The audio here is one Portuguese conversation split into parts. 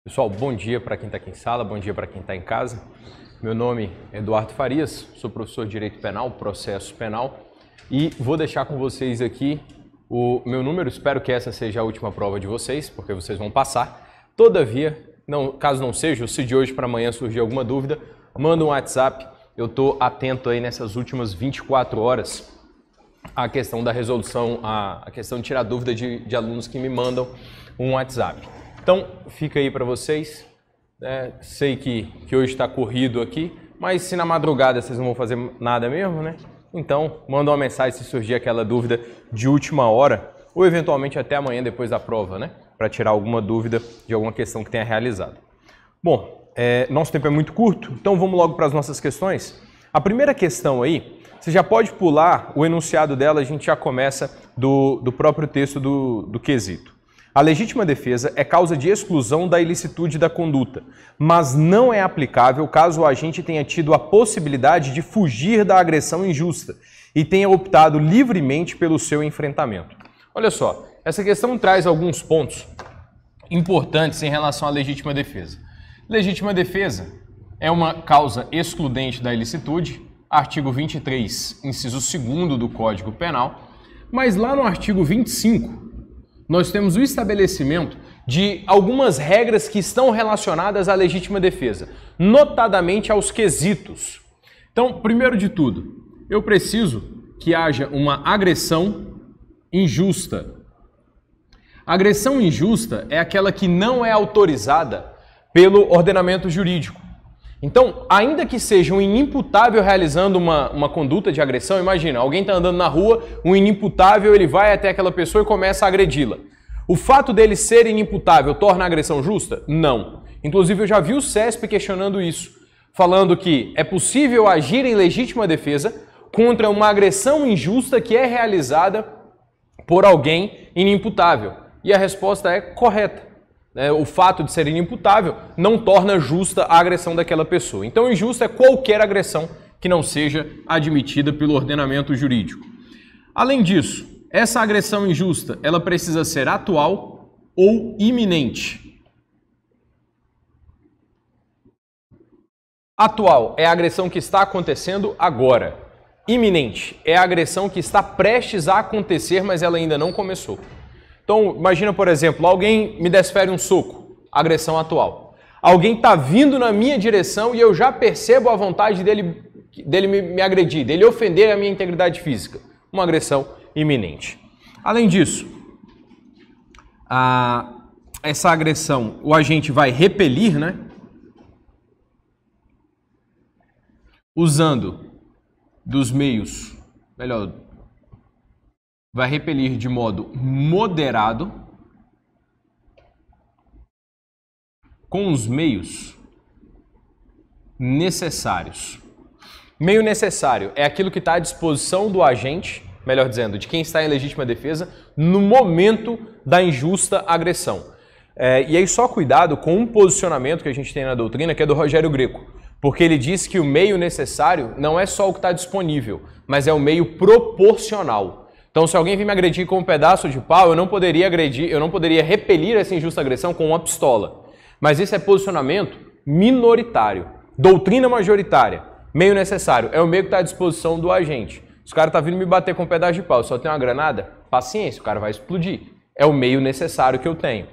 Pessoal, bom dia para quem está aqui em sala, bom dia para quem está em casa. Meu nome é Eduardo Farias, sou professor de Direito Penal, Processo Penal, e vou deixar com vocês aqui o meu número. Espero que essa seja a última prova de vocês, porque vocês vão passar. Todavia, caso não seja, ou se de hoje para amanhã surgir alguma dúvida, manda um WhatsApp. Eu estou atento aí nessas últimas 24 horas à questão da resolução, à questão de tirar dúvida de alunos que me mandam um WhatsApp. Então, fica aí para vocês. Sei que hoje está corrido aqui, mas se na madrugada vocês não vão fazer nada mesmo, né? Então, manda uma mensagem se surgir aquela dúvida de última hora, ou eventualmente até amanhã depois da prova, né? Para tirar alguma dúvida de alguma questão que tenha realizado. Bom, nosso tempo é muito curto, então vamos logo para as nossas questões. A primeira questão aí, você já pode pular o enunciado dela, a gente já começa do próprio texto do quesito. A legítima defesa é causa de exclusão da ilicitude da conduta, mas não é aplicável caso o agente tenha tido a possibilidade de fugir da agressão injusta e tenha optado livremente pelo seu enfrentamento. Olha só, essa questão traz alguns pontos importantes em relação à legítima defesa. Legítima defesa é uma causa excludente da ilicitude, artigo 23, inciso 2º do Código Penal, mas lá no artigo 25, nós temos o estabelecimento de algumas regras que estão relacionadas à legítima defesa, notadamente aos quesitos. Então, primeiro de tudo, eu preciso que haja uma agressão injusta. Agressão injusta é aquela que não é autorizada pelo ordenamento jurídico. Então, ainda que seja um inimputável realizando uma conduta de agressão, imagina, alguém está andando na rua, um inimputável, ele vai até aquela pessoa e começa a agredi-la. O fato dele ser inimputável torna a agressão justa? Não. Inclusive, eu já vi o CESP questionando isso, falando que é possível agir em legítima defesa contra uma agressão injusta que é realizada por alguém inimputável. E a resposta é correta. O fato de ser inimputável não torna justa a agressão daquela pessoa. Então, injusta é qualquer agressão que não seja admitida pelo ordenamento jurídico. Além disso, essa agressão injusta, ela precisa ser atual ou iminente. Atual é a agressão que está acontecendo agora. Iminente é a agressão que está prestes a acontecer, mas ela ainda não começou. Então, imagina, por exemplo, alguém me desfere um soco, agressão atual. Alguém está vindo na minha direção e eu já percebo a vontade dele me agredir, dele ofender a minha integridade física. Uma agressão iminente. Além disso, essa agressão, o agente vai repelir, né? Usando dos meios, vai repelir de modo moderado com os meios necessários. Meio necessário é aquilo que está à disposição do agente, melhor dizendo, de quem está em legítima defesa, no momento da injusta agressão. E aí só cuidado com um posicionamento que a gente tem na doutrina, que é do Rogério Greco, porque ele diz que o meio necessário não é só o que está disponível, mas é o meio proporcional. Então, se alguém vir me agredir com um pedaço de pau, eu não poderia repelir essa injusta agressão com uma pistola. Mas esse é posicionamento minoritário. Doutrina majoritária. Meio necessário. É o meio que está à disposição do agente. Se o cara está vindo me bater com um pedaço de pau, só tem uma granada, paciência, o cara vai explodir. É o meio necessário que eu tenho.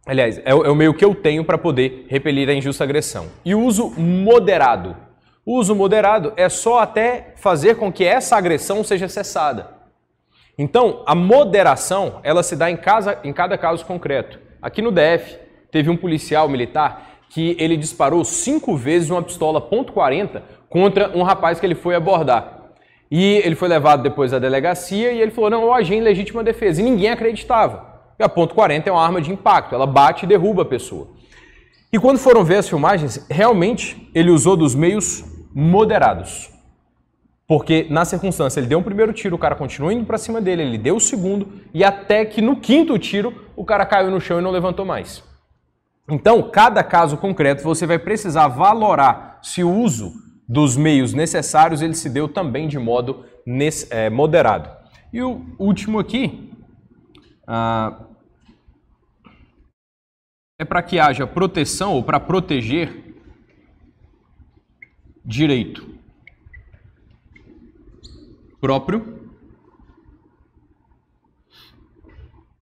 Aliás, é o meio que eu tenho para poder repelir a injusta agressão. E o uso moderado. O uso moderado é só até fazer com que essa agressão seja cessada. Então, a moderação, ela se dá em cada caso concreto. Aqui no DF, teve um policial militar que ele disparou 5 vezes uma pistola .40 contra um rapaz que ele foi abordar. E ele foi levado depois à delegacia e ele falou, não, eu agi em legítima defesa. E ninguém acreditava. E a .40 é uma arma de impacto, ela bate e derruba a pessoa. E quando foram ver as filmagens, realmente ele usou dos meios moderados. Porque, na circunstância, ele deu um primeiro tiro, o cara continuou indo para cima dele, ele deu o segundo, e até que no 5º tiro, o cara caiu no chão e não levantou mais. Então, cada caso concreto, você vai precisar valorar se o uso dos meios necessários, ele se deu também de modo moderado. E o último aqui é para que haja proteção ou para proteger direito próprio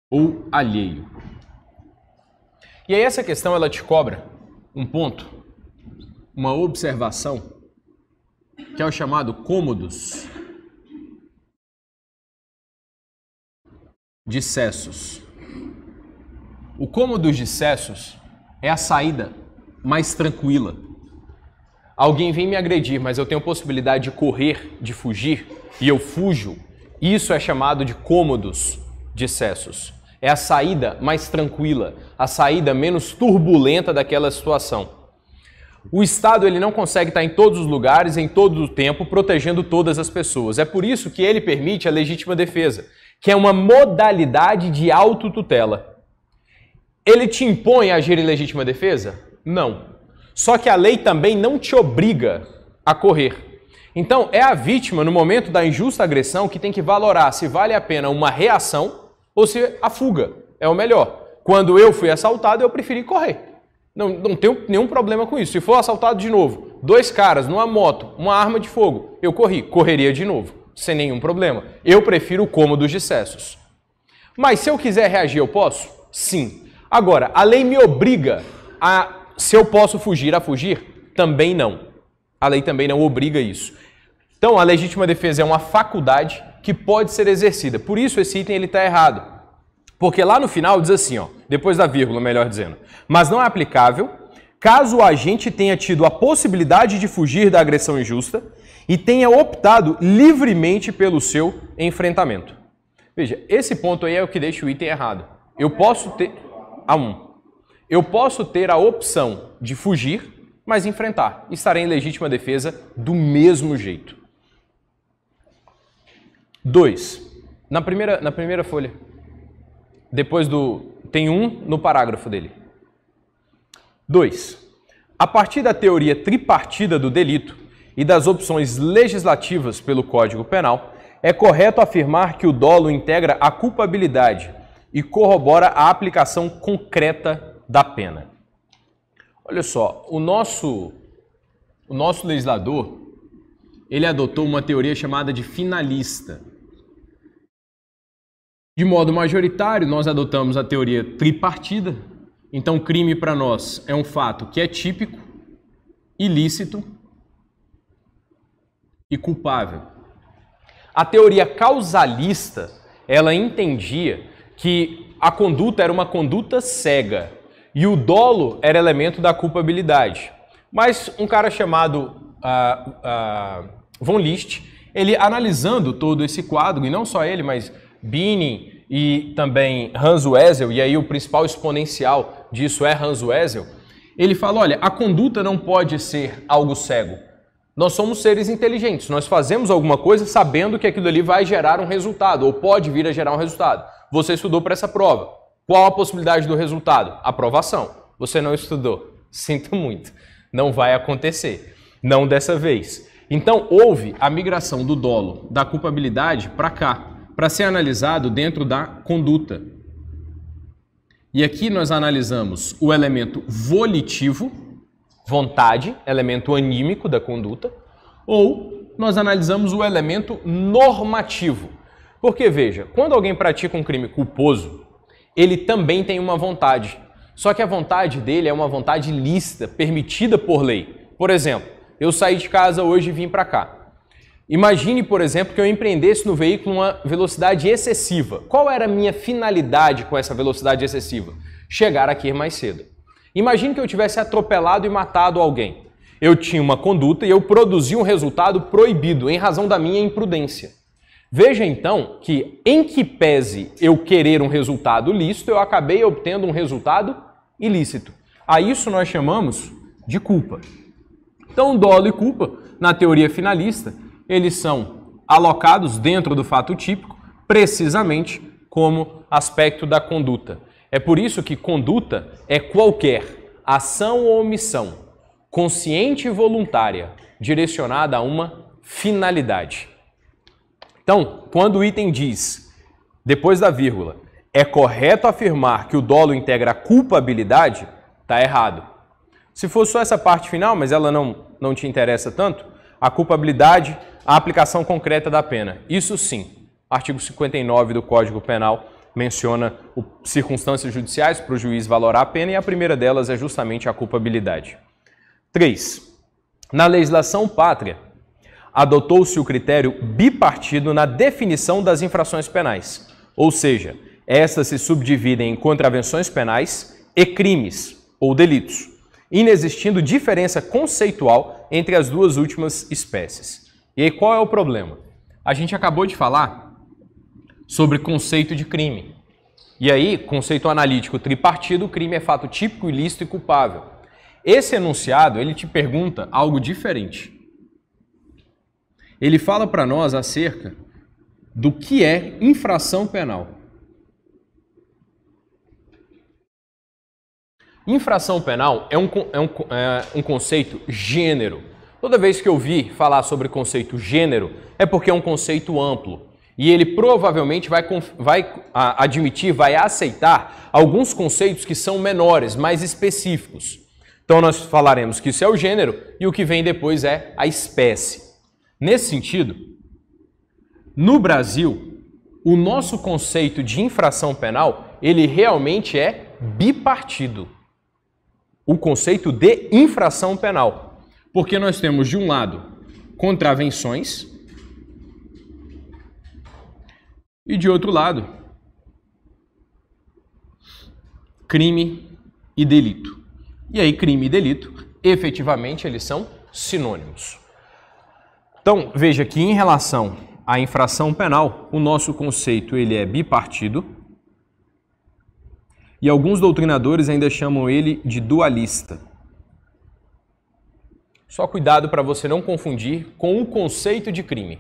ou alheio. E aí essa questão ela te cobra um ponto, uma observação, que é o chamado cômodos dissessos. O cômodos dissessos é a saída mais tranquila. Alguém vem me agredir, mas eu tenho possibilidade de correr, de fugir, e eu fujo. Isso é chamado de cômodos dissessos. É a saída mais tranquila, a saída menos turbulenta daquela situação. O Estado ele não consegue estar em todos os lugares, em todo o tempo, protegendo todas as pessoas. É por isso que ele permite a legítima defesa, que é uma modalidade de autotutela. Ele te impõe a agir em legítima defesa? Não. Só que a lei também não te obriga a correr. Então, é a vítima, no momento da injusta agressão, que tem que valorar se vale a pena uma reação ou se a fuga é o melhor. Quando eu fui assaltado, eu preferi correr. Não tenho nenhum problema com isso. Se for assaltado de novo, 2 caras numa moto, uma arma de fogo, eu correria de novo, sem nenhum problema. Eu prefiro o cômodos dissessos. Mas se eu quiser reagir, eu posso? Sim. Agora, a lei me obriga a, se eu posso fugir, a fugir? Também não. A lei também não obriga isso. Então, a legítima defesa é uma faculdade que pode ser exercida. Por isso, esse item está errado. Porque lá no final diz assim, ó, depois da vírgula, melhor dizendo, mas não é aplicável caso o agente tenha tido a possibilidade de fugir da agressão injusta e tenha optado livremente pelo seu enfrentamento. Veja, esse ponto aí é o que deixa o item errado. Eu posso ter... Eu posso ter a opção de fugir, mas enfrentar. Estarei em legítima defesa do mesmo jeito. 2. Na primeira folha. Depois do... Tem 1 no parágrafo dele. 2. A partir da teoria tripartida do delito e das opções legislativas pelo Código Penal, é correto afirmar que o dolo integra a culpabilidade e corrobora a aplicação concreta da pena. Olha só, o nosso legislador, ele adotou uma teoria chamada de finalista. De modo majoritário, nós adotamos a teoria tripartida. Então, crime para nós é um fato que é típico, ilícito e culpável. A teoria causalista, ela entendia que a conduta era uma conduta cega e o dolo era elemento da culpabilidade. Mas um cara chamado von List, ele analisando todo esse quadro, e não só ele, mas Binnen e também Hans Wessel, e aí o principal exponencial disso é Hans Wessel, ele fala, olha, a conduta não pode ser algo cego. Nós somos seres inteligentes, nós fazemos alguma coisa sabendo que aquilo ali vai gerar um resultado, ou pode vir a gerar um resultado. Você estudou para essa prova. Qual a possibilidade do resultado? Aprovação. Você não estudou. Sinto muito. Não vai acontecer. Não dessa vez. Então, houve a migração do dolo, da culpabilidade para cá, para ser analisado dentro da conduta. E aqui nós analisamos o elemento volitivo, vontade, elemento anímico da conduta, ou nós analisamos o elemento normativo. Porque, veja, quando alguém pratica um crime culposo, ele também tem uma vontade. Só que a vontade dele é uma vontade lícita, permitida por lei. Por exemplo, eu saí de casa hoje e vim para cá. Imagine, por exemplo, que eu empreendesse no veículo uma velocidade excessiva. Qual era a minha finalidade com essa velocidade excessiva? Chegar aqui mais cedo. Imagine que eu tivesse atropelado e matado alguém. Eu tinha uma conduta e eu produzi um resultado proibido em razão da minha imprudência. Veja então que, em que pese eu querer um resultado lícito, eu acabei obtendo um resultado ilícito. A isso nós chamamos de culpa. Então, dolo e culpa, na teoria finalista, eles são alocados dentro do fato típico, precisamente como aspecto da conduta. É por isso que conduta é qualquer ação ou omissão, consciente e voluntária, direcionada a uma finalidade. Então, quando o item diz, depois da vírgula, É correto afirmar que o dolo integra a culpabilidade? Está errado. Se fosse só essa parte final, mas ela não te interessa tanto, a culpabilidade, a aplicação concreta da pena. Isso sim. Artigo 59 do Código Penal menciona circunstâncias judiciais para o juiz valorar a pena e a primeira delas é justamente a culpabilidade. 3. Na legislação pátria, adotou-se o critério bipartido na definição das infrações penais, ou seja, estas se subdividem em contravenções penais e crimes ou delitos, inexistindo diferença conceitual entre as duas últimas espécies. E aí qual é o problema? A gente acabou de falar sobre conceito de crime. E aí, conceito analítico tripartido, o crime é fato típico, ilícito e culpável. Esse enunciado, ele te pergunta algo diferente. Ele fala para nós acerca do que é infração penal. Infração penal é um conceito gênero. Toda vez que eu ouvir falar sobre conceito gênero, é porque é um conceito amplo. E ele provavelmente vai admitir, vai aceitar alguns conceitos que são menores, mais específicos. Então nós falaremos que isso é o gênero e o que vem depois é a espécie. Nesse sentido, no Brasil, o nosso conceito de infração penal, ele realmente é bipartido. O conceito de infração penal. Porque nós temos, de um lado, contravenções e, de outro lado, crime e delito. E aí, crime e delito, efetivamente, eles são sinônimos. Então, veja que em relação à infração penal, o nosso conceito ele é bipartido e alguns doutrinadores ainda chamam ele de dualista. Só cuidado para você não confundir com o conceito de crime,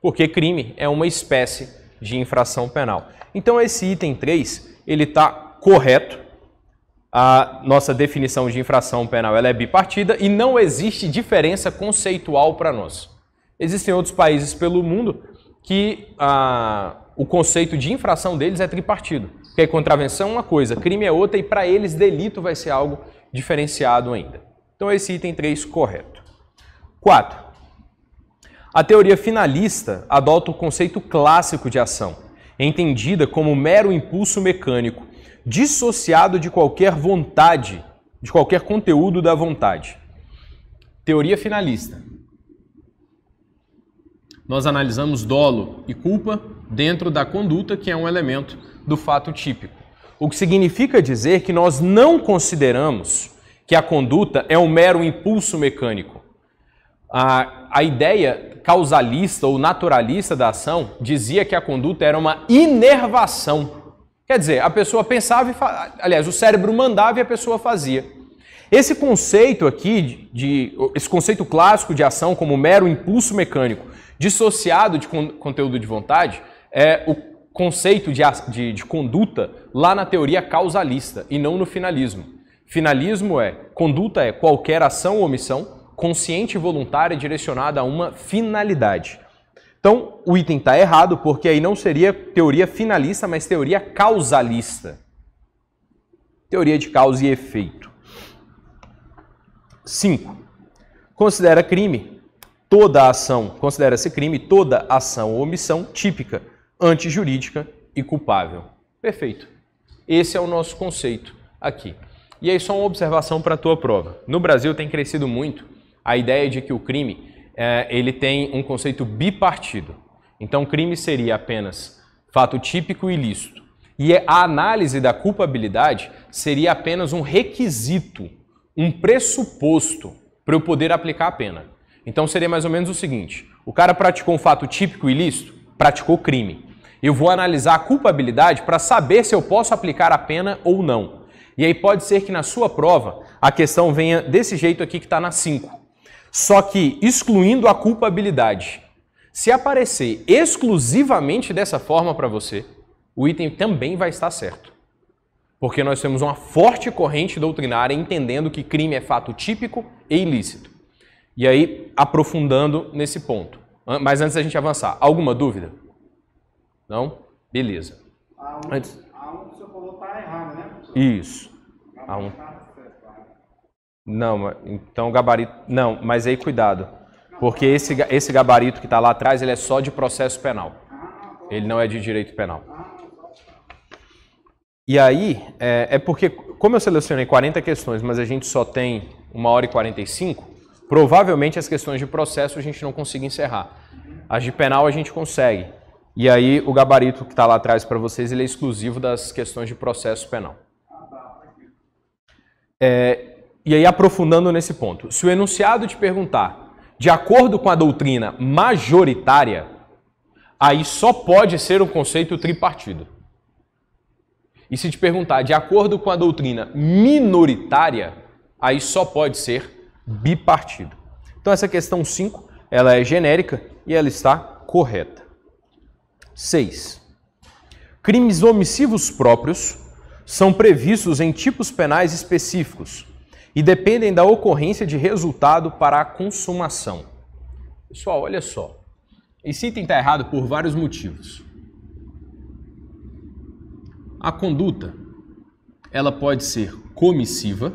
porque crime é uma espécie de infração penal. Então, esse item 3, ele está correto. A nossa definição de infração penal ela é bipartida e não existe diferença conceitual para nós. Existem outros países pelo mundo que o conceito de infração deles é tripartido. Porque contravenção é uma coisa, crime é outra e para eles delito vai ser algo diferenciado ainda. Então esse item 3 correto. 4. A teoria finalista adota o conceito clássico de ação, entendida como mero impulso mecânico, dissociado de qualquer vontade, de qualquer conteúdo da vontade. Teoria finalista. Nós analisamos dolo e culpa dentro da conduta, que é um elemento do fato típico. O que significa dizer que nós não consideramos que a conduta é um mero impulso mecânico. A ideia causalista ou naturalista da ação dizia que a conduta era uma inervação. Quer dizer, a pessoa pensava e o cérebro mandava e a pessoa fazia. Esse conceito aqui, esse conceito clássico de ação como mero impulso mecânico, dissociado de conteúdo de vontade, é o conceito de conduta lá na teoria causalista e não no finalismo. Finalismo conduta é qualquer ação ou omissão consciente e voluntária direcionada a uma finalidade. Então, o item está errado porque aí não seria teoria finalista, mas teoria causalista. Teoria de causa e efeito. 5. Considera-se crime toda ação ou omissão típica, antijurídica e culpável. Perfeito. Esse é o nosso conceito aqui. E aí só uma observação para a tua prova. No Brasil tem crescido muito a ideia de que o crime ele tem um conceito bipartido. Então, crime seria apenas fato típico e ilícito. E a análise da culpabilidade seria apenas um requisito, um pressuposto para eu poder aplicar a pena. Então, seria mais ou menos o seguinte: o cara praticou um fato típico e ilícito, praticou crime. Eu vou analisar a culpabilidade para saber se eu posso aplicar a pena ou não. E aí pode ser que na sua prova a questão venha desse jeito aqui que está na 5. Só que excluindo a culpabilidade. Se aparecer exclusivamente dessa forma para você, o item também vai estar certo. Porque nós temos uma forte corrente doutrinária entendendo que crime é fato típico e ilícito. E aí, aprofundando nesse ponto. Mas antes da gente avançar, alguma dúvida? Não? Beleza. Há Isso. A1. Não, então o gabarito... Não, mas aí cuidado. Porque esse gabarito que está lá atrás, ele é só de processo penal. Ele não é de direito penal. E aí, é porque, como eu selecionei 40 questões, mas a gente só tem 1h45, provavelmente as questões de processo a gente não consiga encerrar. As de penal a gente consegue. E aí o gabarito que está lá atrás para vocês, ele é exclusivo das questões de processo penal. E aí, aprofundando nesse ponto, se o enunciado te perguntar, de acordo com a doutrina majoritária, aí só pode ser um conceito tripartido. E se te perguntar, de acordo com a doutrina minoritária, aí só pode ser bipartido. Então essa questão 5, ela é genérica e ela está correta. 6. Crimes omissivos próprios são previstos em tipos penais específicos e dependem da ocorrência de resultado para a consumação. Pessoal, olha só. Esse item está errado por vários motivos. A conduta, ela pode ser comissiva,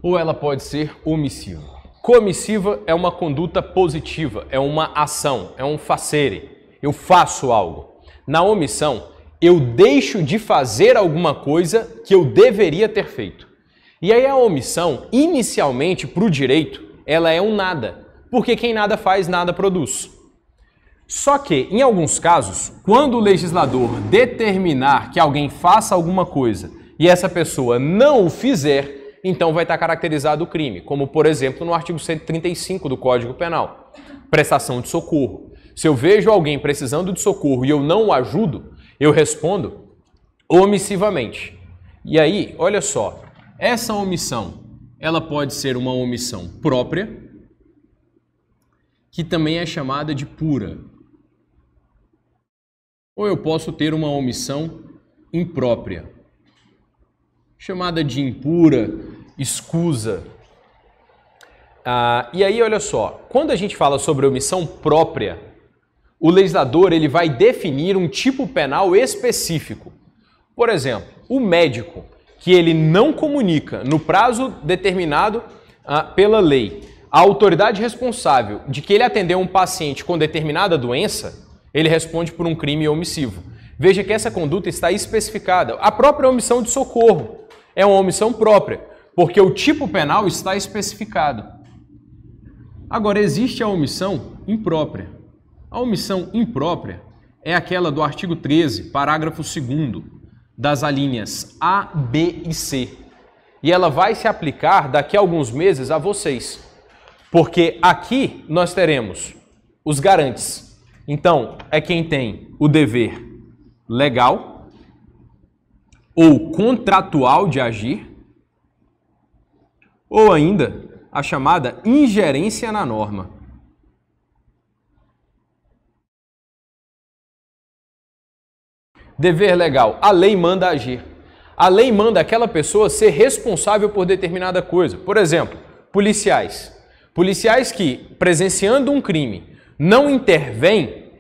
ou ela pode ser omissiva. Comissiva é uma conduta positiva, é uma ação, é um facere. Eu faço algo. Na omissão, eu deixo de fazer alguma coisa que eu deveria ter feito. E aí a omissão, inicialmente, para o direito, ela é um nada. Porque quem nada faz, nada produz. Só que, em alguns casos, quando o legislador determinar que alguém faça alguma coisa e essa pessoa não o fizer, então vai estar caracterizado o crime, como, por exemplo, no artigo 135 do Código Penal, prestação de socorro. Se eu vejo alguém precisando de socorro e eu não o ajudo, eu respondo omissivamente. E aí, olha só, essa omissão, ela pode ser uma omissão própria, que também é chamada de pura. Ou eu posso ter uma omissão imprópria, chamada de impura, escusa. E aí, olha só, quando a gente fala sobre omissão própria, o legislador ele vai definir um tipo penal específico. Por exemplo, o médico, que ele não comunica no prazo determinado pela lei, a autoridade responsável de que ele atendeu um paciente com determinada doença, ele responde por um crime omissivo. Veja que essa conduta está especificada. A própria omissão de socorro é uma omissão própria, porque o tipo penal está especificado. Agora, existe a omissão imprópria. A omissão imprópria é aquela do artigo 13, parágrafo 2º, das alíneas A, B e C. E ela vai se aplicar daqui a alguns meses a vocês. Porque aqui nós teremos os garantes. Então, é quem tem o dever legal ou contratual de agir, ou ainda a chamada ingerência na norma. Dever legal, a lei manda agir. A lei manda aquela pessoa ser responsável por determinada coisa. Por exemplo, policiais. Policiais que, presenciando um crime, não intervêm,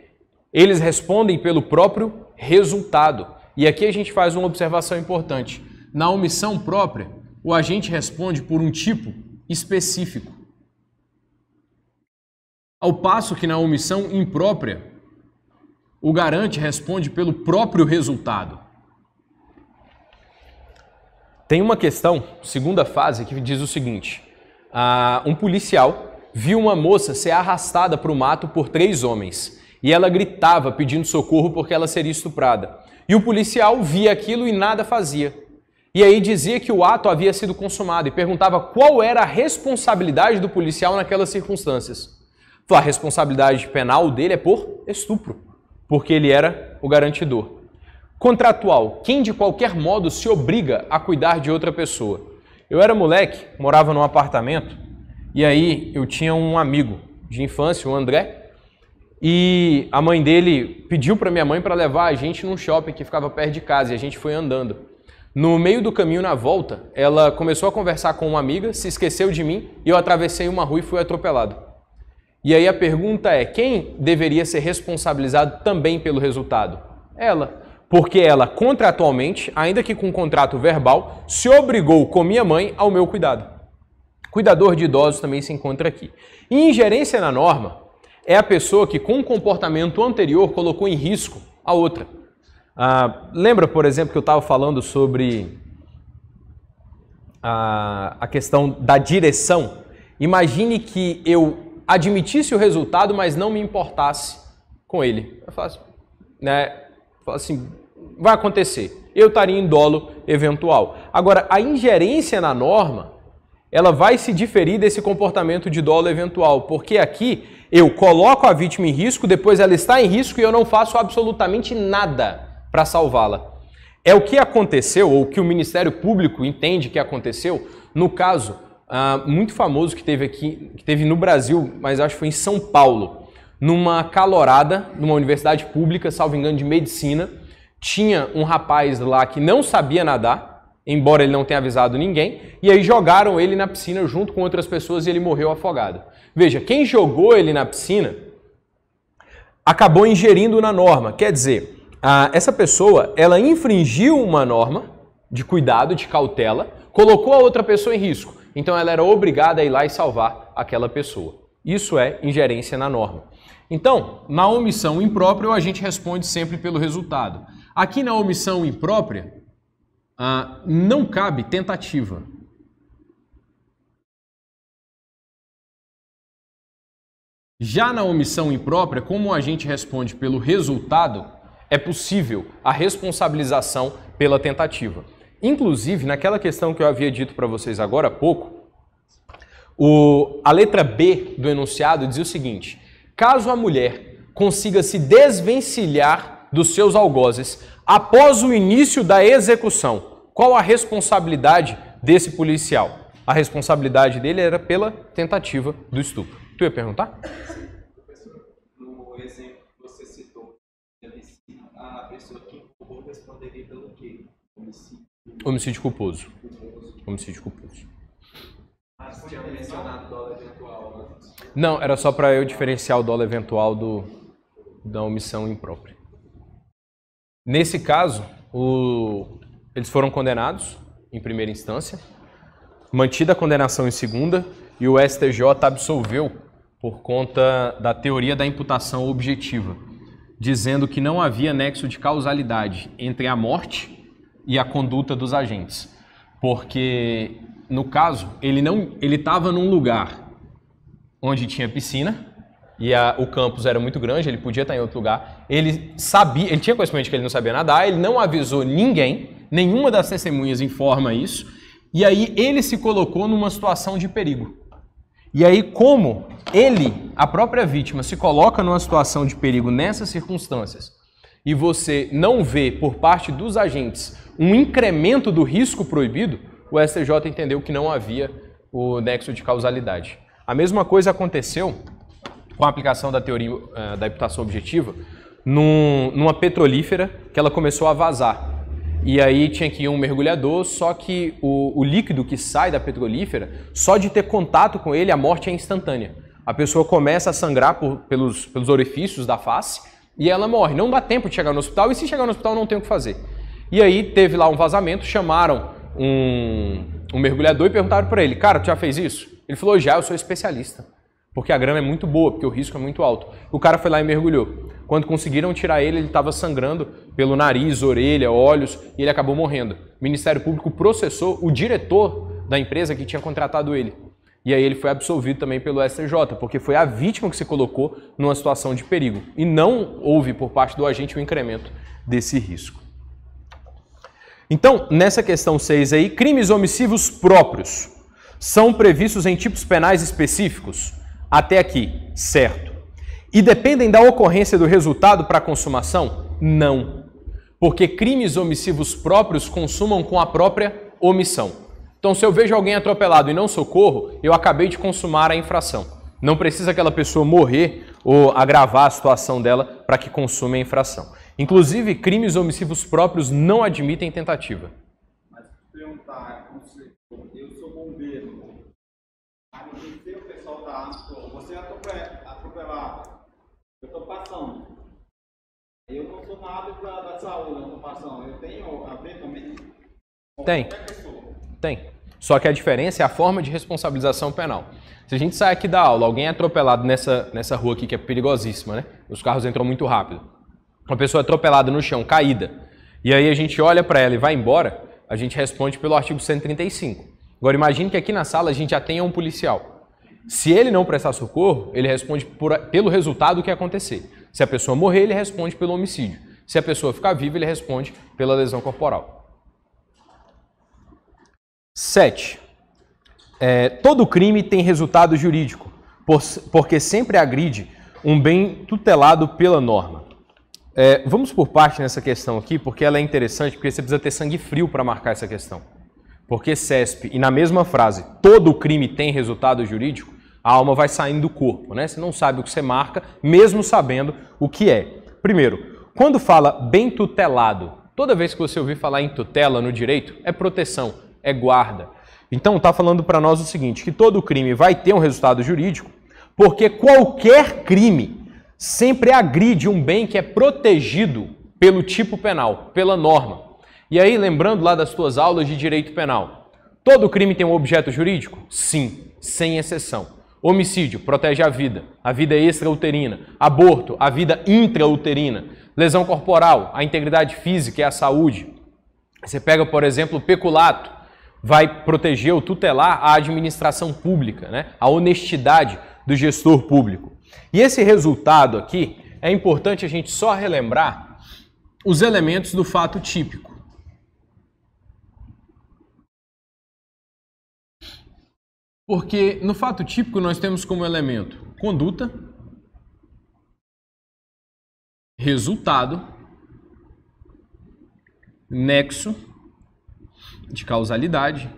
eles respondem pelo próprio resultado. E aqui a gente faz uma observação importante. Na omissão própria, o agente responde por um tipo específico. Ao passo que na omissão imprópria, o garante responde pelo próprio resultado. Tem uma questão, segunda fase, que diz o seguinte. Um policial viu uma moça ser arrastada para o mato por 3 homens e ela gritava pedindo socorro porque ela seria estuprada. E o policial via aquilo e nada fazia. E aí dizia que o ato havia sido consumado e perguntava qual era a responsabilidade do policial naquelas circunstâncias. A responsabilidade penal dele é por estupro, porque ele era o garantidor. Contratual, quem de qualquer modo se obriga a cuidar de outra pessoa. Eu era moleque, morava num apartamento, e aí eu tinha um amigo de infância, o André, e a mãe dele pediu para minha mãe para levar a gente num shopping que ficava perto de casa, e a gente foi andando. No meio do caminho, na volta, ela começou a conversar com uma amiga, se esqueceu de mim, e eu atravessei uma rua e fui atropelado. E aí a pergunta é, quem deveria ser responsabilizado também pelo resultado? Ela. Porque ela, contratualmente, ainda que com contrato verbal, se obrigou com minha mãe ao meu cuidado. Cuidador de idosos também se encontra aqui. E ingerência na norma é a pessoa que, com um comportamento anterior, colocou em risco a outra. Lembra, por exemplo, que eu estava falando sobre a questão da direção? Imagine que eu admitisse o resultado, mas não me importasse com ele. Eu falo assim, vai acontecer. Eu estaria em dolo eventual. Agora, a ingerência na norma, ela vai se diferir desse comportamento de dolo eventual, porque aqui eu coloco a vítima em risco, depois ela está em risco e eu não faço absolutamente nada para salvá-la. É o que aconteceu, ou o que o Ministério Público entende que aconteceu, no caso muito famoso que teve no Brasil, mas acho que foi em São Paulo, numa calorada, numa universidade pública, salvo engano, de medicina. Tinha um rapaz lá que não sabia nadar, embora ele não tenha avisado ninguém, e aí jogaram ele na piscina junto com outras pessoas e ele morreu afogado. Veja, quem jogou ele na piscina acabou ingerindo na norma. Quer dizer, essa pessoa, ela infringiu uma norma de cuidado, de cautela, colocou a outra pessoa em risco. Então ela era obrigada a ir lá e salvar aquela pessoa. Isso é ingerência na norma. Então, na omissão imprópria, a gente responde sempre pelo resultado. Aqui na omissão imprópria, não cabe tentativa. Já na omissão imprópria, como a gente responde pelo resultado, é possível a responsabilização pela tentativa. Inclusive, naquela questão que eu havia dito para vocês agora há pouco, a letra B do enunciado diz o seguinte: caso a mulher consiga se desvencilhar dos seus algozes após o início da execução, qual a responsabilidade desse policial? A responsabilidade dele era pela tentativa do estupro. Tu ia perguntar? No exemplo que você citou, a pessoa que inculpou responderia pelo quê? Homicídio culposo. Homicídio culposo. Mas tinha mencionado dolo eventual. Não, era só para eu diferenciar o dolo eventual da omissão imprópria. Nesse caso, eles foram condenados em primeira instância, mantida a condenação em segunda, e o STJ absolveu por conta da teoria da imputação objetiva, dizendo que não havia nexo de causalidade entre a morte e a conduta dos agentes. Porque, no caso, ele estava num lugar onde tinha piscina, e o campus era muito grande, ele podia estar em outro lugar. Ele tinha conhecimento de que ele não sabia nadar, ele não avisou ninguém, nenhuma das testemunhas informa isso, e aí ele se colocou numa situação de perigo. E aí, como a própria vítima, se coloca numa situação de perigo nessas circunstâncias, e você não vê por parte dos agentes um incremento do risco proibido, o STJ entendeu que não havia o nexo de causalidade. A mesma coisa aconteceu com a aplicação da teoria da imputação objetiva numa petrolífera que ela começou a vazar. E aí tinha que ir um mergulhador, só que o líquido que sai da petrolífera, só de ter contato com ele, a morte é instantânea. A pessoa começa a sangrar pelos orifícios da face e ela morre. Não dá tempo de chegar no hospital, e se chegar no hospital não tem o que fazer. E aí teve lá um vazamento, chamaram um mergulhador e perguntaram para ele: cara, tu já fez isso? Ele falou: já, eu sou especialista, porque a grama é muito boa, porque o risco é muito alto. O cara foi lá e mergulhou. Quando conseguiram tirar ele estava sangrando pelo nariz, orelha, olhos, e ele acabou morrendo. O Ministério Público processou o diretor da empresa que tinha contratado ele. E aí ele foi absolvido também pelo STJ, porque foi a vítima que se colocou numa situação de perigo. E não houve por parte do agente um incremento desse risco. Então, nessa questão 6 aí, crimes omissivos próprios são previstos em tipos penais específicos? Até aqui, certo. E dependem da ocorrência do resultado para a consumação? Não. Porque crimes omissivos próprios consumam com a própria omissão. Então, se eu vejo alguém atropelado e não socorro, eu acabei de consumar a infração. Não precisa aquela pessoa morrer ou agravar a situação dela para que consuma a infração. Inclusive, crimes omissivos próprios não admitem tentativa. Mas perguntar, eu sou bombeiro, aí o pessoal você atropelado. Eu estou passando. Eu não sou na área da saúde, eu estou passando. Eu tenho a ver também? Tem. Tem. Só que a diferença é a forma de responsabilização penal. Se a gente sai aqui da aula, alguém é atropelado nessa rua aqui, que é perigosíssima, né? Os carros entram muito rápido. Uma pessoa atropelada no chão, caída, e aí a gente olha para ela e vai embora, a gente responde pelo artigo 135. Agora imagine que aqui na sala a gente já tenha um policial. Se ele não prestar socorro, ele responde pelo resultado que acontecer. Se a pessoa morrer, ele responde pelo homicídio. Se a pessoa ficar viva, ele responde pela lesão corporal. 7. Todo crime tem resultado jurídico, porque sempre agride um bem tutelado pela norma. Vamos por parte nessa questão aqui, porque ela é interessante, porque você precisa ter sangue frio para marcar essa questão. Porque CESP, e na mesma frase, todo crime tem resultado jurídico, a alma vai saindo do corpo, né? Você não sabe o que você marca, mesmo sabendo o que é. Primeiro, quando fala bem tutelado, toda vez que você ouvir falar em tutela no direito, é proteção, é guarda. Então está falando para nós o seguinte, que todo crime vai ter um resultado jurídico, porque qualquer crime sempre agride um bem que é protegido pelo tipo penal, pela norma. E aí, lembrando lá das tuas aulas de direito penal, todo crime tem um objeto jurídico? Sim, sem exceção. Homicídio protege a vida extrauterina. Aborto, a vida intrauterina. Lesão corporal, a integridade física e a saúde. Você pega, por exemplo, o peculato, vai proteger ou tutelar a administração pública, né? A honestidade do gestor público. E esse resultado aqui, é importante a gente só relembrar os elementos do fato típico. Porque no fato típico nós temos como elemento conduta, resultado, nexo de causalidade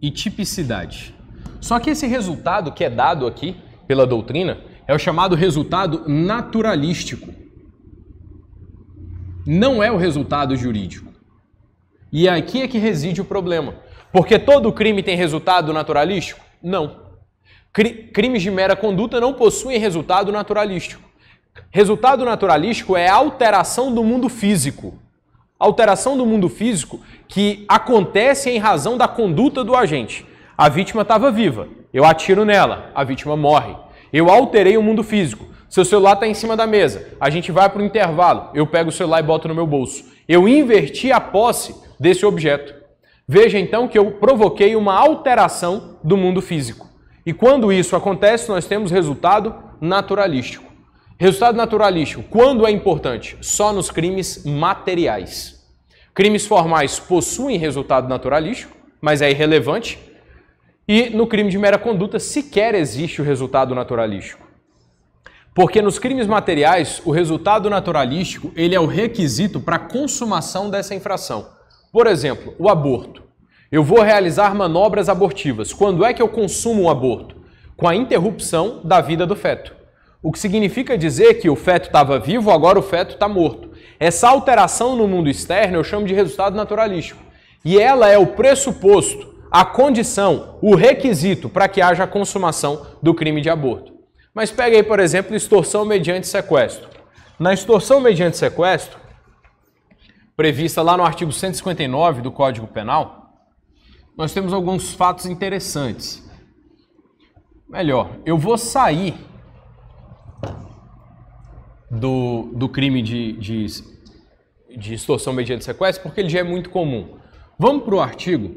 e tipicidade. Só que esse resultado que é dado aqui pela doutrina é o chamado resultado naturalístico. Não é o resultado jurídico. E aqui é que reside o problema. Porque todo crime tem resultado naturalístico? Não. Crimes de mera conduta não possuem resultado naturalístico. Resultado naturalístico é a alteração do mundo físico. Alteração do mundo físico que acontece em razão da conduta do agente. A vítima estava viva, eu atiro nela, a vítima morre. Eu alterei o mundo físico. Seu celular está em cima da mesa, a gente vai para o intervalo, eu pego o celular e boto no meu bolso. Eu inverti a posse desse objeto. Veja então que eu provoquei uma alteração do mundo físico. E quando isso acontece, nós temos resultado naturalístico. Resultado naturalístico, quando é importante? Só nos crimes materiais. Crimes formais possuem resultado naturalístico, mas é irrelevante. E no crime de mera conduta sequer existe o resultado naturalístico. Porque nos crimes materiais, o resultado naturalístico ele é o requisito para a consumação dessa infração. Por exemplo, o aborto. Eu vou realizar manobras abortivas. Quando é que eu consumo um aborto? Com a interrupção da vida do feto. O que significa dizer que o feto estava vivo, agora o feto está morto. Essa alteração no mundo externo eu chamo de resultado naturalístico. E ela é o pressuposto, a condição, o requisito para que haja a consumação do crime de aborto. Mas pega aí, por exemplo, extorsão mediante sequestro. Na extorsão mediante sequestro, prevista lá no artigo 159 do Código Penal, nós temos alguns fatos interessantes. Melhor, eu vou sair do crime de extorsão mediante sequestro porque ele já é muito comum. Vamos para o artigo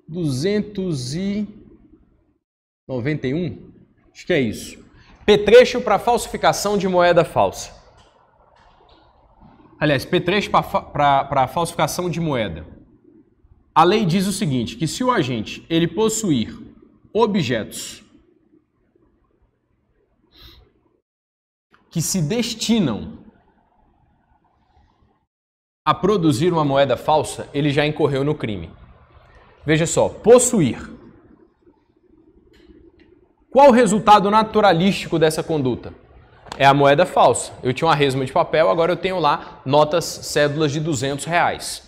291, acho que é isso. Petrecho para falsificação de moeda falsa. Aliás, petrecho para falsificação de moeda. A lei diz o seguinte, que se o agente ele possuir objetos que se destinam a produzir uma moeda falsa, ele já incorreu no crime. Veja só, possuir. Qual o resultado naturalístico dessa conduta? É a moeda falsa. Eu tinha uma resma de papel, agora eu tenho lá notas, cédulas de R$200.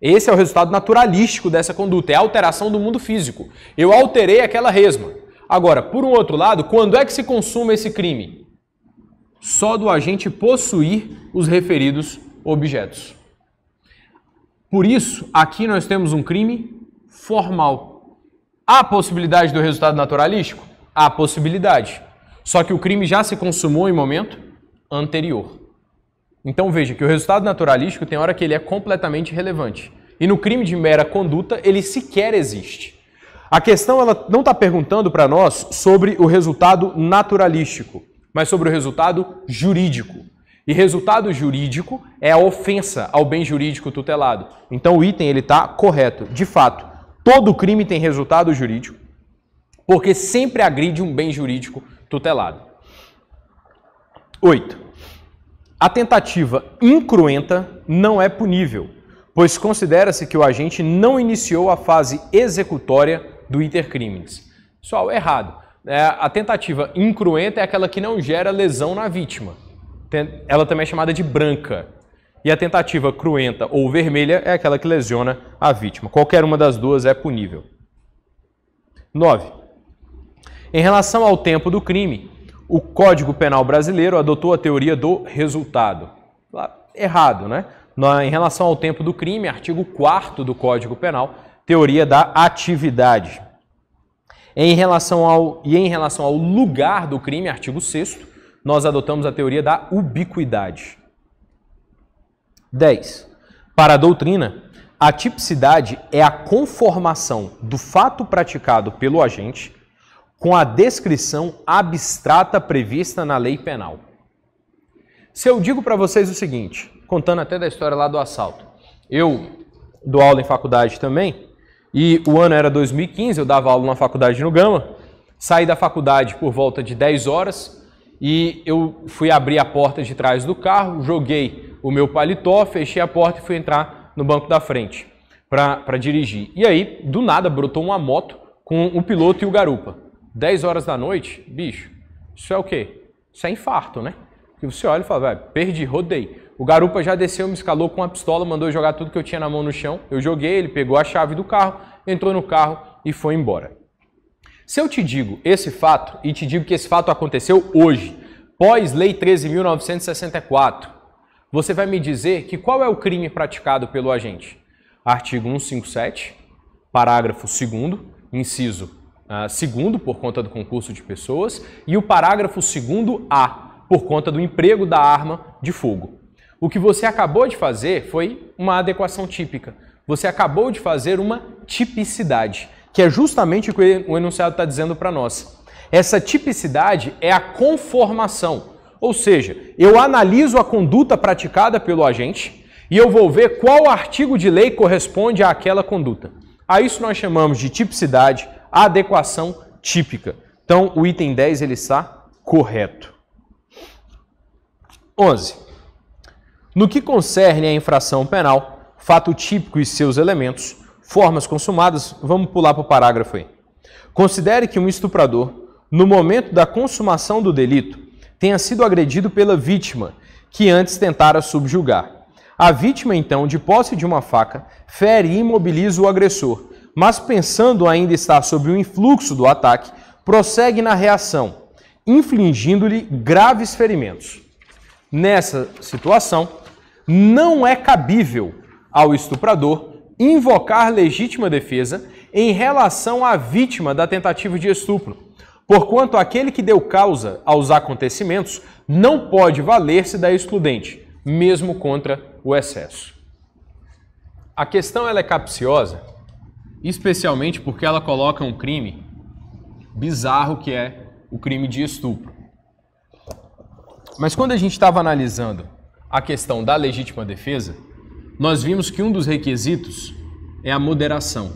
Esse é o resultado naturalístico dessa conduta, é a alteração do mundo físico. Eu alterei aquela resma. Agora, por um outro lado, quando é que se consuma esse crime? Só do agente possuir os referidos objetos. Por isso, aqui nós temos um crime formal. Há possibilidade do resultado naturalístico? Há possibilidade. Só que o crime já se consumou em momento anterior. Então veja que o resultado naturalístico tem hora que ele é completamente irrelevante. E no crime de mera conduta, ele sequer existe. A questão ela não está perguntando para nós sobre o resultado naturalístico, mas sobre o resultado jurídico. E resultado jurídico é a ofensa ao bem jurídico tutelado. Então o item está correto. De fato, todo crime tem resultado jurídico, porque sempre agride um bem jurídico tutelado. 8. A tentativa incruenta não é punível, pois considera-se que o agente não iniciou a fase executória do iter criminis. Pessoal, errado. A tentativa incruenta é aquela que não gera lesão na vítima. Ela também é chamada de branca. E a tentativa cruenta ou vermelha é aquela que lesiona a vítima. Qualquer uma das duas é punível. 9. Em relação ao tempo do crime, o Código Penal brasileiro adotou a teoria do resultado. Errado, né? Em relação ao tempo do crime, artigo 4º do Código Penal, teoria da atividade. Em relação ao lugar do crime, artigo 6º, nós adotamos a teoria da ubiquidade. 10. Para a doutrina, a tipicidade é a conformação do fato praticado pelo agente com a descrição abstrata prevista na lei penal. Se eu digo para vocês o seguinte, contando até da história lá do assalto, eu dou aula em faculdade também, e o ano era 2015, eu dava aula na faculdade no Gama, saí da faculdade por volta de 10 horas, e eu fui abrir a porta de trás do carro, joguei o meu paletó, fechei a porta e fui entrar no banco da frente para dirigir. E aí, do nada, brotou uma moto com o piloto e o garupa. 10 horas da noite, bicho, isso é o quê? Isso é infarto, né? E você olha e fala, perdi, rodei. O garupa já desceu, me escalou com a pistola, mandou jogar tudo que eu tinha na mão no chão. Eu joguei, ele pegou a chave do carro, entrou no carro e foi embora. Se eu te digo esse fato, e te digo que esse fato aconteceu hoje, pós-Lei 13.964, você vai me dizer que qual é o crime praticado pelo agente? Artigo 157, parágrafo 2º, inciso 2º, por conta do concurso de pessoas, e o parágrafo 2º-A, por conta do emprego da arma de fogo. O que você acabou de fazer foi uma adequação típica. Você acabou de fazer uma tipicidade, que é justamente o que o enunciado está dizendo para nós. Essa tipicidade é a conformação, ou seja, eu analiso a conduta praticada pelo agente e eu vou ver qual artigo de lei corresponde àquela conduta. A isso nós chamamos de tipicidade, adequação típica. Então, o item 10 ele está correto. 11. No que concerne à infração penal, fato típico e seus elementos, formas consumadas, vamos pular para o parágrafo aí. Considere que um estuprador, no momento da consumação do delito, tenha sido agredido pela vítima, que antes tentara subjugar. A vítima, então, de posse de uma faca, fere e imobiliza o agressor, mas pensando ainda estar sob o influxo do ataque, prossegue na reação, infligindo-lhe graves ferimentos. Nessa situação, não é cabível ao estuprador invocar legítima defesa em relação à vítima da tentativa de estupro, porquanto aquele que deu causa aos acontecimentos não pode valer-se da excludente, mesmo contra o excesso. A questão ela é capciosa, especialmente porque ela coloca um crime bizarro que é o crime de estupro. Mas quando a gente estava analisando a questão da legítima defesa, nós vimos que um dos requisitos é a moderação.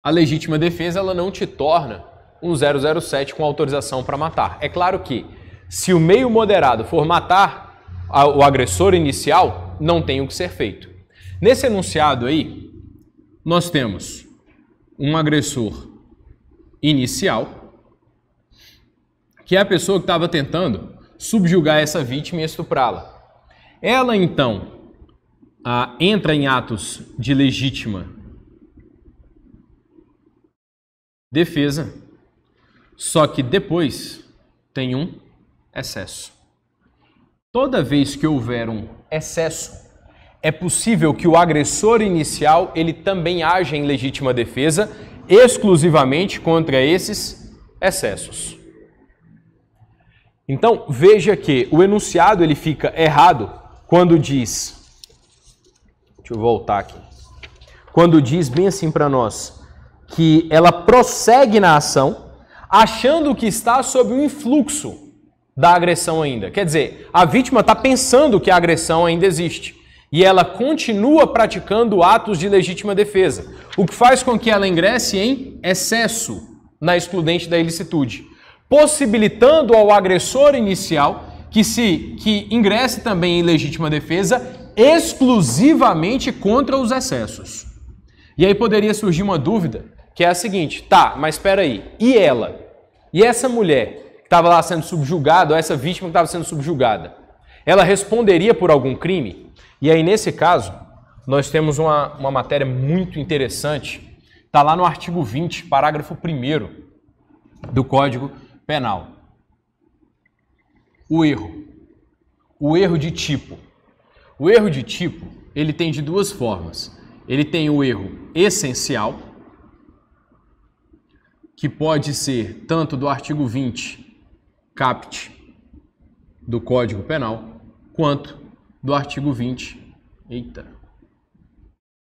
A legítima defesa ela não te torna um 007 com autorização para matar. É claro que, se o meio moderado for matar o agressor inicial, não tem o que ser feito. Nesse enunciado aí, nós temos um agressor inicial, que é a pessoa que estava tentando subjugar essa vítima e estuprá-la. Ela, então, entra em atos de legítima defesa, só que depois tem um excesso. Toda vez que houver um excesso, é possível que o agressor inicial ele também haja em legítima defesa exclusivamente contra esses excessos. Então, veja que o enunciado ele fica errado quando diz, deixa eu voltar aqui, quando diz bem assim para nós, que ela prossegue na ação, achando que está sob o influxo da agressão ainda. Quer dizer, a vítima está pensando que a agressão ainda existe e ela continua praticando atos de legítima defesa, o que faz com que ela ingresse em excesso na excludente da ilicitude, possibilitando ao agressor inicial que ingresse também em legítima defesa exclusivamente contra os excessos. E aí poderia surgir uma dúvida, que é a seguinte, tá, mas espera aí, e ela? E essa mulher que estava lá sendo subjugada, ou essa vítima que estava sendo subjugada, ela responderia por algum crime? E aí, nesse caso, nós temos uma matéria muito interessante, está lá no artigo 20, parágrafo 1º do Código Penal. O erro de tipo. O erro de tipo, ele tem de duas formas. Ele tem o erro essencial, que pode ser tanto do artigo 20, caput, do Código Penal, quanto do artigo 20,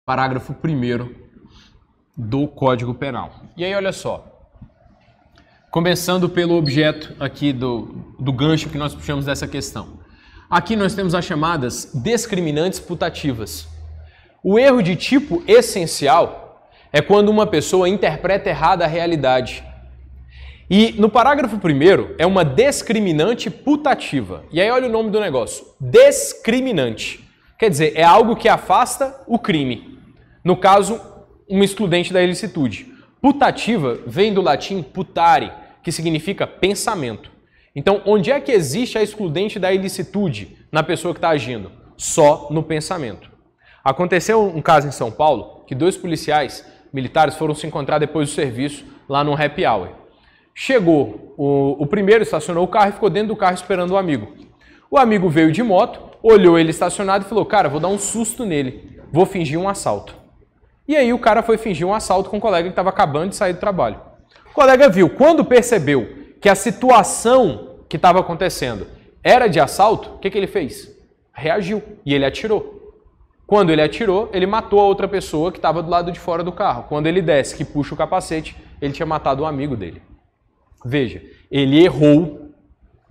parágrafo 1º do Código Penal. E aí, olha só, começando pelo objeto aqui do gancho que nós puxamos dessa questão. Aqui nós temos as chamadas discriminantes putativas. O erro de tipo essencial é quando uma pessoa interpreta errada a realidade. E no parágrafo 1º é uma discriminante putativa. E aí olha o nome do negócio, discriminante. Quer dizer, é algo que afasta o crime. No caso, uma excludente da ilicitude. Putativa vem do latim putare, que significa pensamento. Então, onde é que existe a excludente da ilicitude na pessoa que está agindo? Só no pensamento. Aconteceu um caso em São Paulo que 2 policiais militares foram se encontrar depois do serviço lá no happy hour. Chegou, o primeiro estacionou o carro e ficou dentro do carro esperando o amigo. O amigo veio de moto, olhou ele estacionado e falou, cara, vou dar um susto nele, vou fingir um assalto. E aí o cara foi fingir um assalto com um colega que estava acabando de sair do trabalho. O colega viu, quando percebeu que a situação que estava acontecendo era de assalto, o que ele fez? Reagiu e ele atirou. Quando ele atirou, ele matou a outra pessoa que estava do lado de fora do carro. Quando ele desce, que puxa o capacete, ele tinha matado um amigo dele. Veja, ele errou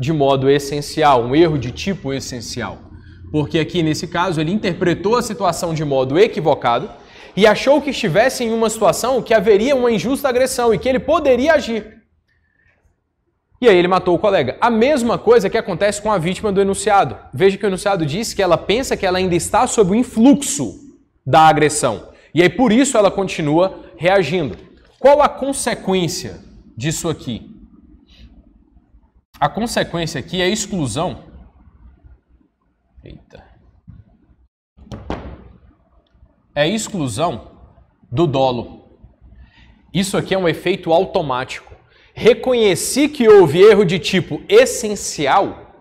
de modo essencial, um erro de tipo essencial. Porque aqui, nesse caso, ele interpretou a situação de modo equivocado e achou que estivesse em uma situação que haveria uma injusta agressão e que ele poderia agir. E aí ele matou o colega. A mesma coisa que acontece com a vítima do enunciado. Veja que o enunciado diz que ela pensa que ela ainda está sob o influxo da agressão. E aí por isso ela continua reagindo. Qual a consequência disso aqui? A consequência aqui é a exclusão. É a exclusão do dolo. Isso aqui é um efeito automático. Reconheci que houve erro de tipo essencial,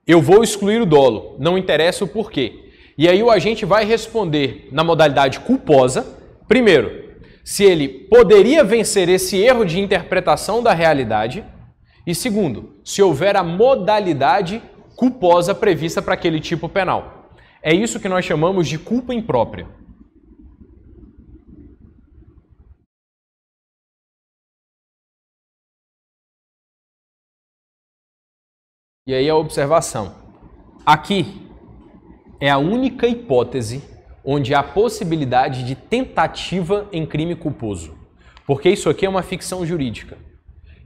eu vou excluir o dolo, não interessa o porquê. E aí o agente vai responder na modalidade culposa, primeiro, se ele poderia vencer esse erro de interpretação da realidade, e segundo, se houver a modalidade culposa prevista para aquele tipo penal. É isso que nós chamamos de culpa imprópria. E aí a observação. Aqui é a única hipótese onde há possibilidade de tentativa em crime culposo. Porque isso aqui é uma ficção jurídica.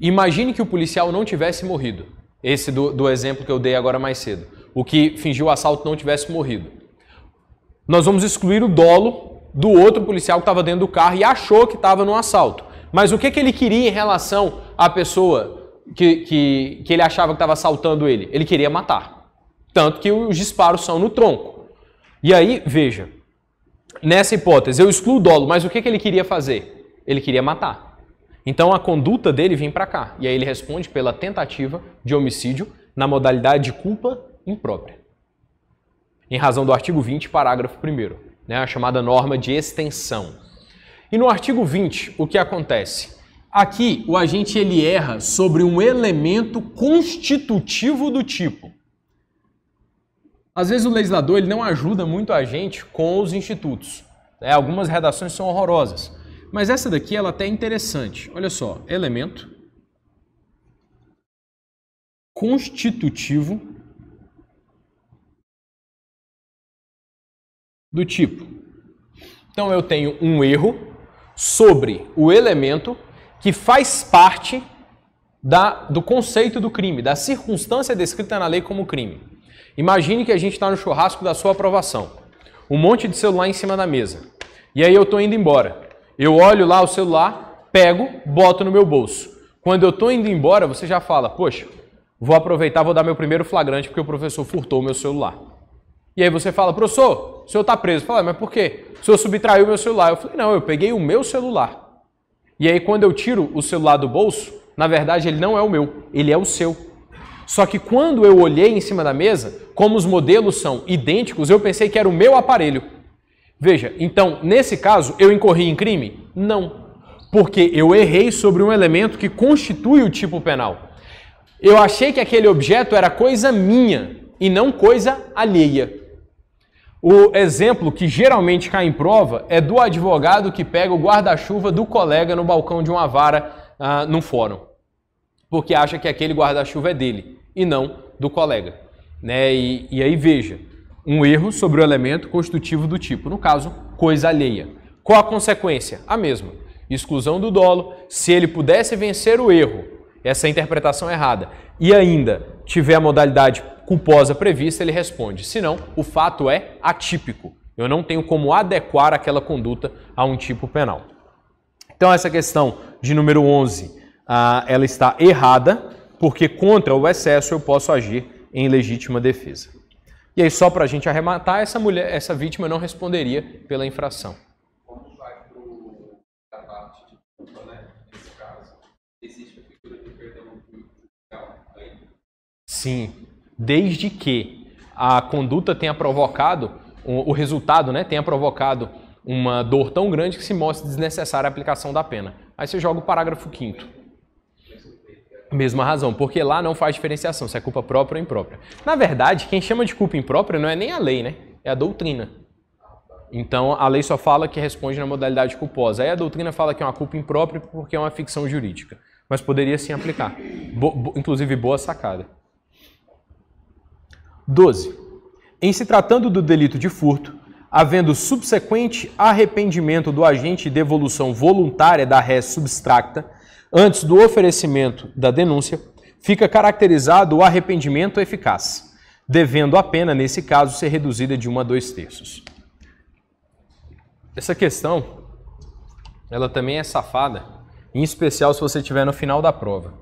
Imagine que o policial não tivesse morrido. Esse do exemplo que eu dei agora mais cedo. O que fingiu o assalto não tivesse morrido. Nós vamos excluir o dolo do outro policial que estava dentro do carro e achou que estava no assalto. Mas o que ele queria em relação à pessoa que ele achava que estava assaltando ele? Ele queria matar. Tanto que os disparos são no tronco. E aí, veja, nessa hipótese, eu excluo o dolo, mas o que ele queria fazer? Ele queria matar. Então a conduta dele vem para cá. E aí ele responde pela tentativa de homicídio na modalidade de culpa imprópria. Em razão do artigo 20, parágrafo 1º, né, a chamada norma de extensão. E no artigo 20, o que acontece? Aqui o agente ele erra sobre um elemento constitutivo do tipo. Às vezes o legislador ele não ajuda muito a gente com os institutos. Né? Algumas redações são horrorosas. Mas essa daqui ela até é interessante. Olha só, elemento constitutivo do tipo. Então eu tenho um erro sobre o elemento que faz parte do conceito do crime, da circunstância descrita na lei como crime. Imagine que a gente está no churrasco da sua aprovação. Um monte de celular em cima da mesa. E aí eu estou indo embora. Eu olho lá o celular, pego, boto no meu bolso. Quando eu estou indo embora, você já fala, poxa, vou aproveitar, vou dar meu primeiro flagrante porque o professor furtou o meu celular. E aí você fala, professor, o senhor está preso. Fala, mas por quê? O senhor subtraiu o meu celular. Eu falei, não, eu peguei o meu celular. E aí quando eu tiro o celular do bolso, na verdade ele não é o meu, ele é o seu. Só que quando eu olhei em cima da mesa, como os modelos são idênticos, eu pensei que era o meu aparelho. Veja, então, nesse caso, eu incorri em crime? Não, porque eu errei sobre um elemento que constitui o tipo penal. Eu achei que aquele objeto era coisa minha e não coisa alheia. O exemplo que geralmente cai em prova é do advogado que pega o guarda-chuva do colega no balcão de uma vara num fórum, porque acha que aquele guarda-chuva é dele e não do colega. Né? E aí veja, um erro sobre o elemento constitutivo do tipo, no caso, coisa alheia. Qual a consequência? A mesma. Exclusão do dolo. Se ele pudesse vencer o erro, essa interpretação errada, e ainda tiver a modalidade culposa prevista, ele responde. Senão, o fato é atípico. Eu não tenho como adequar aquela conduta a um tipo penal. Então, essa questão de número 11, ela está errada, porque contra o excesso eu posso agir em legítima defesa. E aí, só para a gente arrematar, essa vítima não responderia pela infração. Como vai para a parte de culpa, né? Nesse caso, existe a figura de perdão judicial aí? Sim, desde que a conduta tenha provocado, o resultado, né, tenha provocado uma dor tão grande que se mostre desnecessária a aplicação da pena. Aí você joga o parágrafo 5º. Mesma razão, porque lá não faz diferenciação se é culpa própria ou imprópria. Na verdade, quem chama de culpa imprópria não é nem a lei, né? É a doutrina. Então, a lei só fala que responde na modalidade culposa. Aí a doutrina fala que é uma culpa imprópria porque é uma ficção jurídica. Mas poderia sim aplicar. Inclusive, boa sacada. 12. Em se tratando do delito de furto, havendo subsequente arrependimento do agente e devolução voluntária da res substracta, antes do oferecimento da denúncia, fica caracterizado o arrependimento eficaz, devendo a pena, nesse caso, ser reduzida de 1 a 2/3. Essa questão, ela também é safada, em especial se você estiver no final da prova.